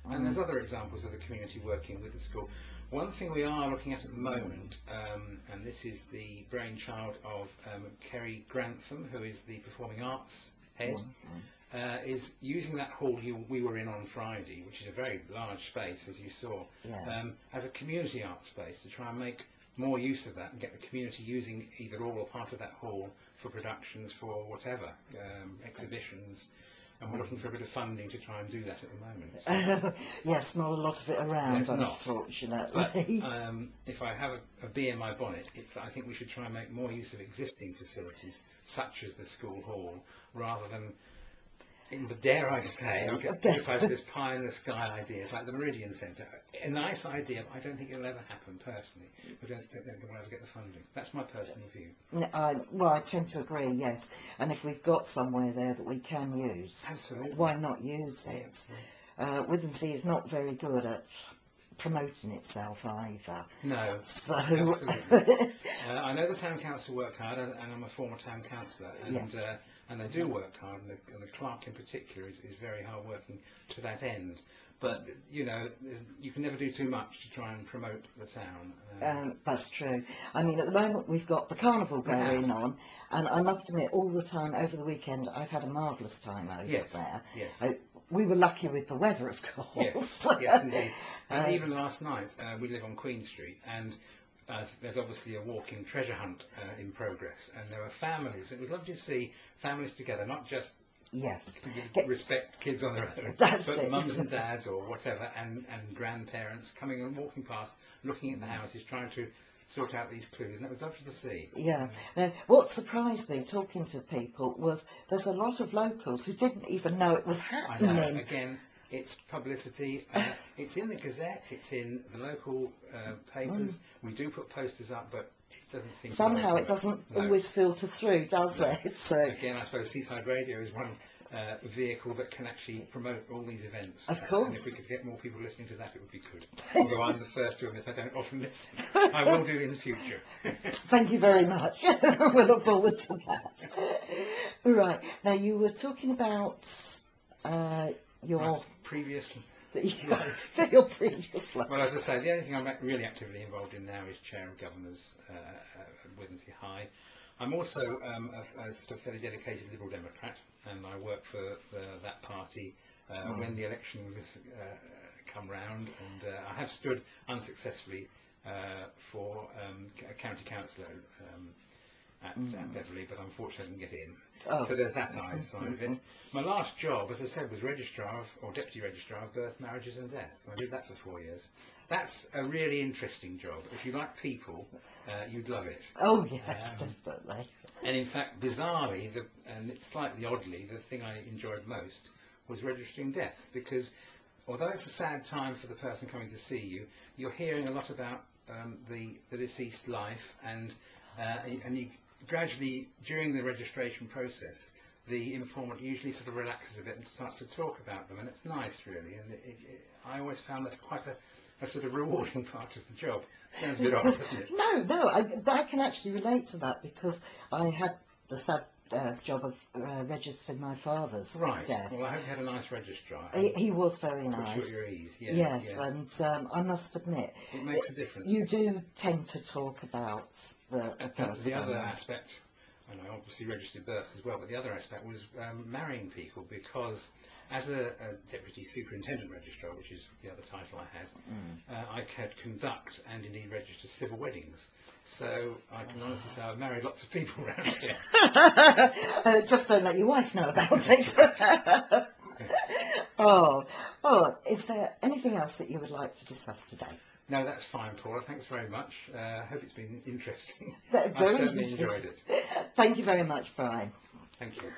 And there's other examples of the community working with the school. One thing we are looking at the moment, and this is the brainchild of Kerry Grantham, who is the Performing Arts head, is using that hall we were in on Friday, which is a very large space, as you saw, as a community art space, to try and make more use of that and get the community using either all or part of that hall for productions, for whatever, exhibitions. And we're looking for a bit of funding to try and do that at the moment. Yes, not a lot of it around, unfortunately. But if I have a bee in my bonnet, I think we should try and make more use of existing facilities, such as the school hall, rather than, dare I say, I'll get criticised for this pie in the sky ideas, like the Meridian Centre. A nice idea, but I don't think it'll ever happen, personally. I don't think we'll ever get the funding. That's my personal view. Well, I tend to agree, yes. And if we've got somewhere there that we can use, absolutely, why not use it? Withernsea is not very good at promoting itself either. No, so absolutely. I know the town council work hard, and I'm a former town councillor, and they do work hard, and the clerk in particular is very hard working to that end. But you know, you can never do too much to try and promote the town. That's true. I mean, at the moment we've got the carnival going on, and I must admit, all the time over the weekend I've had a marvellous time over there. Yes. We were lucky with the weather, of course. Yes, indeed. And even last night, we live on Queen Street, and there's obviously a walking treasure hunt in progress, and there were families. It was lovely to see families together, not just respect kids on their own, but mums and dads or whatever, and grandparents coming and walking past, looking at the houses, trying to sort out these clues, and it was lovely to see. Now, what surprised me talking to people was there's a lot of locals who didn't even know it was happening. I know. Again, it's publicity. It's in the Gazette, it's in the local papers. We do put posters up, but it doesn't seem somehow it doesn't always filter through, does it? So again, I suppose Seaside Radio is one vehicle that can actually promote all these events. Of course. And if we could get more people listening to that, it would be good. Although I'm the first to admit I don't often listen. I will do in the future. Thank you very much. We look forward to that. Right. Now, you were talking about your previous your previous life. Well, as I say, the only thing I'm really actively involved in now is Chair of Governors at Withernsea High. I'm also a sort of fairly dedicated Liberal Democrat, and I work for that party when the elections come round, and I have stood unsuccessfully for a county councillor at Beverley, but unfortunately I didn't get in. So there's that side of it. My last job, as I said, was registrar or deputy registrar of births, marriages and deaths. I did that for 4 years. That's a really interesting job. If you like people, you'd love it. Oh yes, definitely. And in fact, bizarrely, and slightly oddly, the thing I enjoyed most was registering deaths, because although it's a sad time for the person coming to see you, you're hearing a lot about the deceased life, and you gradually, during the registration process, the informant usually sort of relaxes a bit and starts to talk about them, and it's nice, really. And I always found that quite a sort of rewarding part of the job. Sounds a bit odd, doesn't it? No, I can actually relate to that, because I had the sad job of registering my father's death. Well, I hope you had a nice registrar. He was very nice. Put you at your ease. Yes, and I must admit, it makes a difference. You do tend to talk about the person. The other aspect, and I obviously registered births as well, but the other aspect was marrying people, because as a deputy superintendent registrar, which is the other title I had, I could conduct and indeed register civil weddings. So I can honestly say I've married lots of people around here. Just don't let your wife know about it. Is there anything else that you would like to discuss today? No, that's fine, Paula. Thanks very much. I hope it's been interesting. I've certainly enjoyed it. Thank you very much, Brian. Thank you.